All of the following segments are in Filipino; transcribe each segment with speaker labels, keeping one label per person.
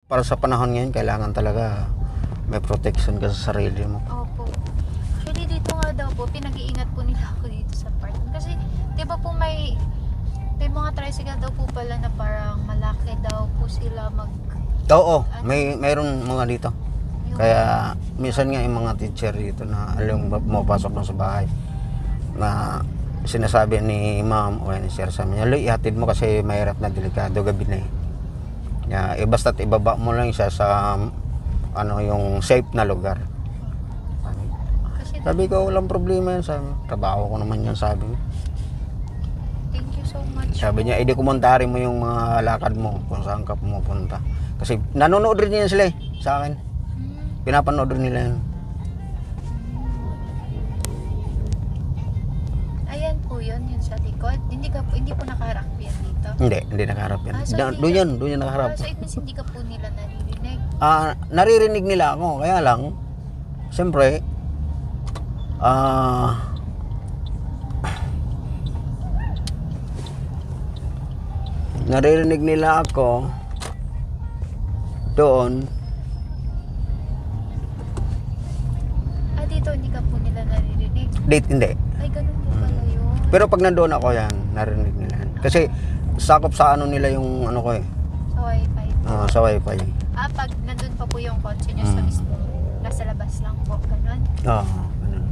Speaker 1: Para sa panahon ngayon, kailangan talaga may protection ka sa sarili mo.
Speaker 2: Opo. Actually, dito nga daw po, pinag-iingat po nila ako dito sa park. Kasi, di ba po may mga tricycle daw po pala na parang malaki daw po sila
Speaker 1: Oo, mayroon mga dito.
Speaker 2: yung-
Speaker 1: Kaya minsan nga yung mga teacher dito na alam pumapasok na sa bahay na sinasabi ni ma'am o ni sir sa amin, ihatid mo kasi mahirap na delikado gabi na eh. Basta't ibaba mo lang siya sa yung safe na lugar.
Speaker 2: Kasi,
Speaker 1: Sabi ko, walang problema yan. Trabaho ko naman yan, sabi ko.
Speaker 2: thank you so much.
Speaker 1: Sabi niya, edi kumontari mo yung mga lakad mo kung saan ka pumupunta. Kasi nanonood rin yan sila sa akin. Pinapanood rin nila yan.
Speaker 2: Ayan po yun sa likod. Hindi po nakaharap yan dito.
Speaker 1: Hindi nakaharap yan. Doon yan nakaharap.
Speaker 2: So it means hindi ka po nila naririnig.
Speaker 1: Naririnig nila ako, kaya lang, siyempre, naririnig nila ako doon.
Speaker 2: Dito hindi ka po nila naririnig.
Speaker 1: Date, hindi.
Speaker 2: Ay, ganun po pala yun.
Speaker 1: Pero pag nandoon ako yan, narinig nila yan. Kasi sakop sa nila yung ko eh.
Speaker 2: Sa wifi po.
Speaker 1: Sa wifi.
Speaker 2: Pag nandun pa po yung kotse nyo sa mismo, nasa labas lang po, ganun.
Speaker 1: Ganun.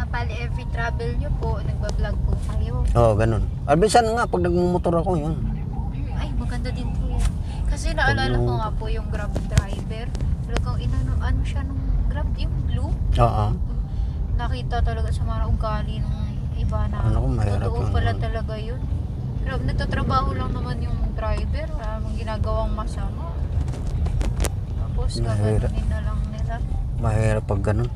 Speaker 2: Pali every travel nyo po, nagbablog po kayo.
Speaker 1: Ganun. Minsan nga, pag nagmumotor ako, yun.
Speaker 2: Ay, maganda din po yan. Kasi naalala ko nga po yung Grab driver. Talagang ano siya nung Grab, yung blue.
Speaker 1: Oo.
Speaker 2: Nakita talaga sa mga ugali ng iba na
Speaker 1: mahirap
Speaker 2: totoo
Speaker 1: yun.
Speaker 2: pala talaga yun. Grab, nagtatrabaho lang naman yung driver. Wala namang ginagawang masama. Tapos gaganunin na lang nila.
Speaker 1: Mahirap pag ganun.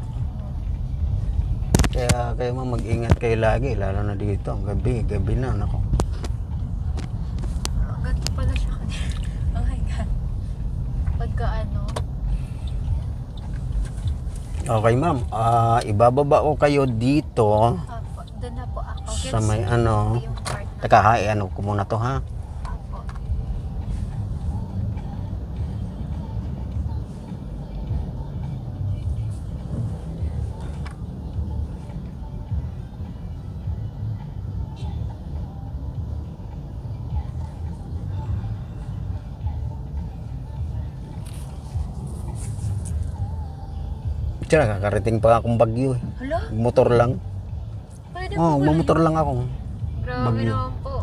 Speaker 1: Kaya kayo mag-ingat kayo lagi, lalo na dito, ang gabi na, nako.
Speaker 2: Ganito pala siya kanina. Oh my God. Pagka
Speaker 1: Okay ma'am, ibababa ko kayo dito
Speaker 2: doon na po ako.
Speaker 1: sa may
Speaker 2: Yung part na.
Speaker 1: Teka, ko muna to ha.
Speaker 2: Apo.
Speaker 1: Tira, kakarating pa akong Bagyo eh.
Speaker 2: Hala?
Speaker 1: Motor lang.
Speaker 2: Pwede po ba?
Speaker 1: Mamotor lang ako.
Speaker 2: Grabe
Speaker 1: Bagyo.
Speaker 2: naman po.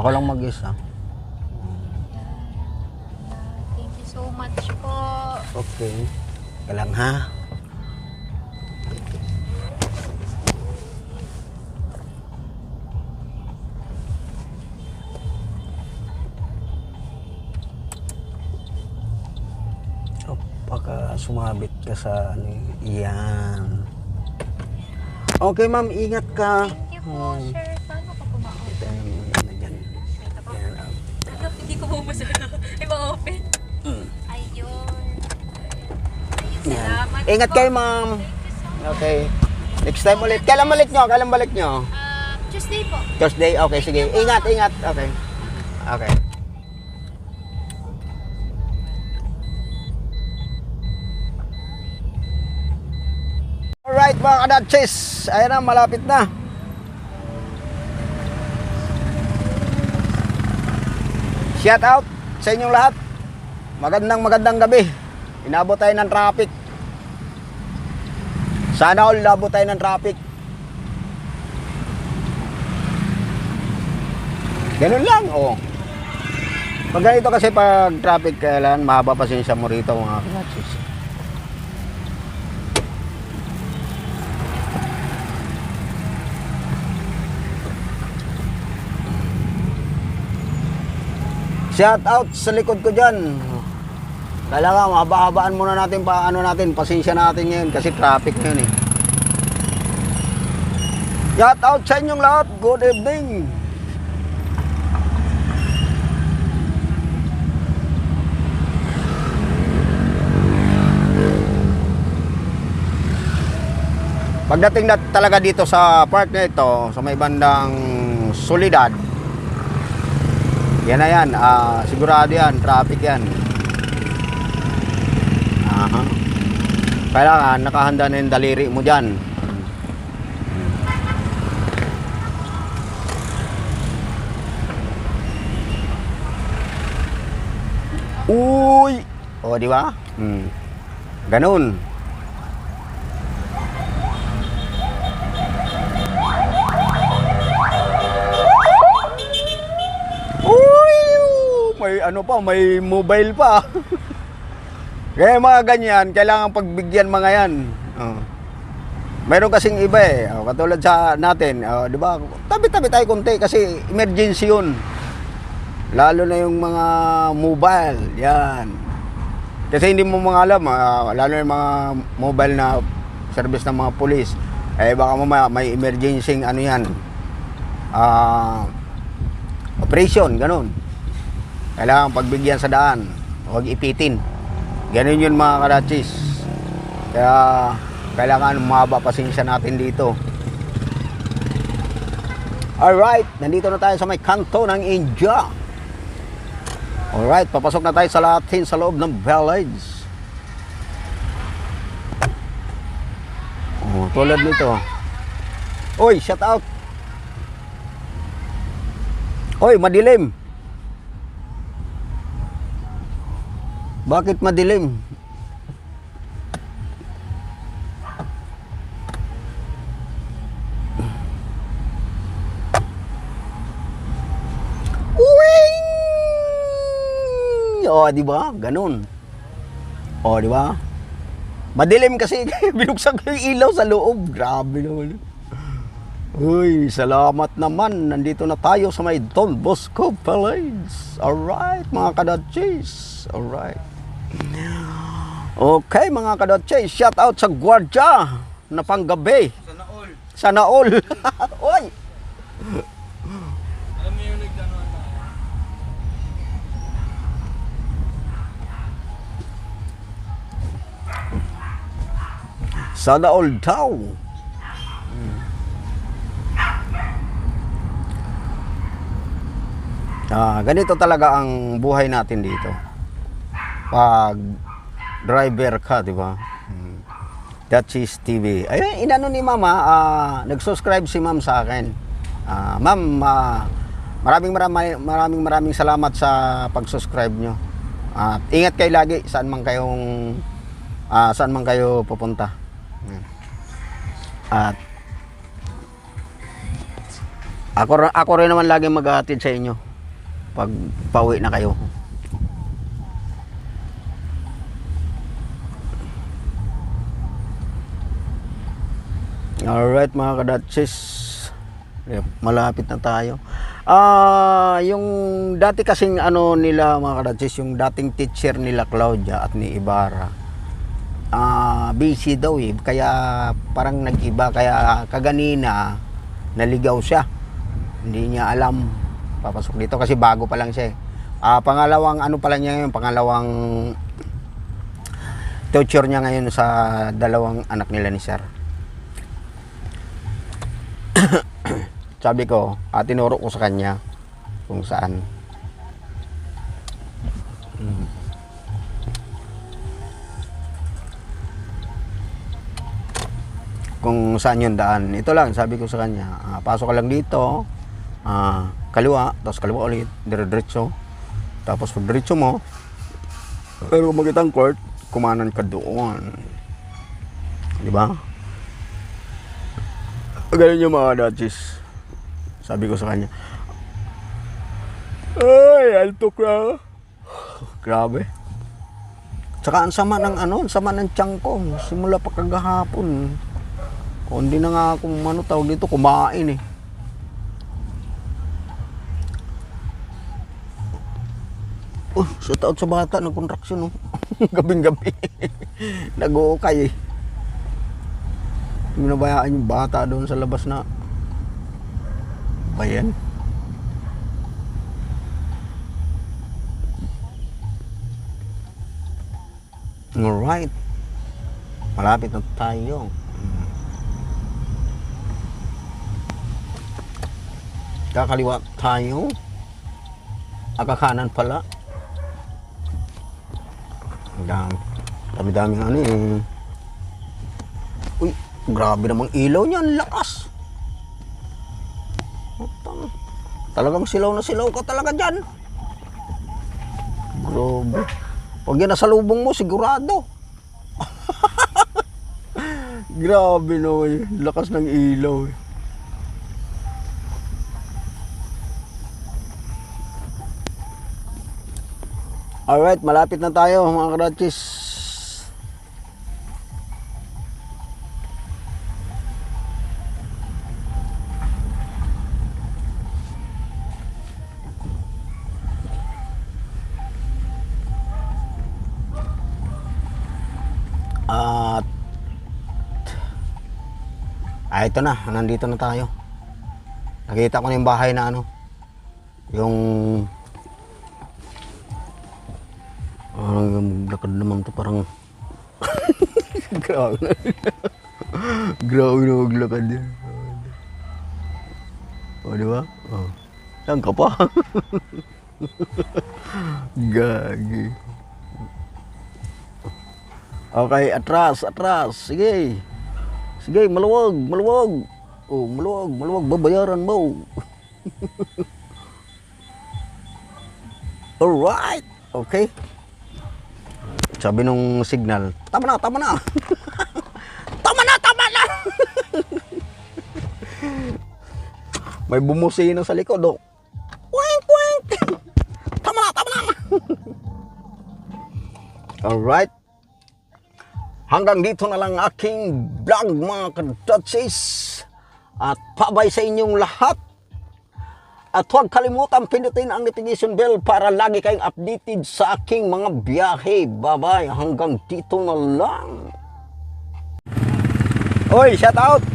Speaker 1: Ako lang mag-isa.
Speaker 2: Thank you so much po.
Speaker 1: Okay. Kailang ha. Pagka sumabit ka sa yan. Okay ma'am, ingat ka.
Speaker 2: Thank you po, sir. Paano ka pumaon?
Speaker 1: Ito na dyan.
Speaker 2: Ito po.
Speaker 1: Yan,
Speaker 2: Hindi ko po masarap. Ay, ma-open. Ayun. Salamat
Speaker 1: Ingat
Speaker 2: po.
Speaker 1: kayo ma'am.
Speaker 2: Thank you so much.
Speaker 1: Okay. Next time ulit. Kailan balik nyo?
Speaker 2: Tuesday po.
Speaker 1: Thursday? Okay, sige. Ingat. Okay. Okay. Alright mga kadatsis. Ayan na, malapit na. Shout out sa inyong lahat. Magandang gabi. Inabot tayo ng traffic. Sana all inabot tayo ng traffic. Ganun lang, oh. Pag ganito kasi pag traffic, kailan mahaba pasensya mo rito mga kadatsis. Shout out sa likod ko dyan. Kailangan mahaba-habaan muna natin pasensya natin ngayon kasi traffic ngayon eh. Shout out sa inyong lahat. Good evening. Pagdating na talaga dito sa park na ito, sa may bandang Soledad, Yan na yan. Sigurado yan. Traffic yan. Aha. Kailangan nakahanda na yung daliri mo dyan. Uy! O, di ba? Ganun. Uy! May ano pa, may mobile pa. Kaya mga ganyan, kailangan pagbigyan mga yan. Mayroon kasing iba eh. Katulad sa natin, di ba? Tabi-tabi tayo konti kasi emergency yun. Lalo na yung mga mobile, yan. Kasi hindi mo mga alam, lalo na yung mga mobile na service ng mga pulis. Eh baka may emergency ano yan. Operation, ganun. Kailangan pagbigyan sa daan. Huwag ipitin. Ganun yun mga kadachis. Kaya kailangan mahaba pasensya natin dito. Alright, nandito na tayo sa may kanto ng India. Alright, papasok na tayo sa latin sa loob ng village. Tulad nito. Oy, shout out. Oy, madilim. Bakit madilim? O, di ba? Ganun. O, di ba? Madilim kasi binuksan ko yung ilaw sa loob. Grabe naman. Uy, salamat naman. Nandito na tayo sa may Don Bosco Palace. Alright, mga kadachis. Alright. Okay, mga kadachis. Shout out sa gwardya na panggabi.
Speaker 3: Sana all.
Speaker 1: Sana all. Uy!
Speaker 3: Alam mo yung nagdanoan na.
Speaker 1: Sana all daw. Ganito talaga ang buhay natin dito. Pag driver ka, di ba? Dutchies TV. Ayun, inano ni Mama, nag-subscribe si Ma'am sa akin. Ma'am, maraming salamat sa pag-subscribe nyo. At ingat kayo lagi saan man kayo pupunta. At ako rin naman lagi maghahatid sa inyo pag pauwi na kayo. Alright mga kadatsis, malapit na tayo. Yung dati kasing ano nila mga kadatsis, yung dating teacher nila Claudia at ni Ibarra, busy daw eh, kaya parang nag-iba, kaya kaganina naligaw siya, hindi niya alam papasok dito kasi bago pa lang siya eh. Pangalawang ano pa lang niya ngayon, pangalawang teacher niya ngayon sa dalawang anak nila ni Sir. Sabi ko, tinuro ko sa kanya kung saan. Kung saan yung daan. Ito lang, sabi ko sa kanya, pasok ka lang dito, kaliwa, tapos kaliwa ulit, dire-diretso. Tapos pag diretso mo, pero kung makita ang court, kumanan ka doon. Di ba? Ganun yung mga dodges. Sabi ko sa kanya, ay, alto ka. Grabe. Tsaka ang sama ng ang sama ng tiyan ko. Simula pa kagahapon. O, hindi na nga akong tawag dito, kumain eh. Shout out sa bata, nag-contraction gabing-gabi. Nag-uukay eh. Minabayaan yung bata doon sa labas na bayan. Alright. Malapit na tayo. Kakaliwa tayo. Akakanan pala. Dami-dami ano eh. Uy, grabe namang ilaw niya, ang lakas. Talagang silaw na silaw ka talaga dyan. Grabe. Pag yan nasa lubong mo, sigurado. Grabe naman yun. Lakas ng ilaw eh. Alright, malapit na tayo mga karatsis. At ito na, nandito na tayo. Nakita ko na yung bahay na ano, yung lakad naman to parang grabe na. Grabe na maglakad yan. O, di ba? O. Saan ka pa? Gagi. Okay, atras. Sige. Sige, maluwag. Oh, maluwag. Babayaran mo. Alright. Okay. Sabi nung signal, tama na. Tama na. May bumusina sa likod, oh. Wink. Tama na. Alright. Hanggang dito na lang aking vlog mga kadatsis. At pabay sa inyong lahat. At huwag kalimutan pindutin ang notification bell para lagi kayong updated sa aking mga biyahe. Bye-bye. Hanggang dito na lang. Oy, shout out!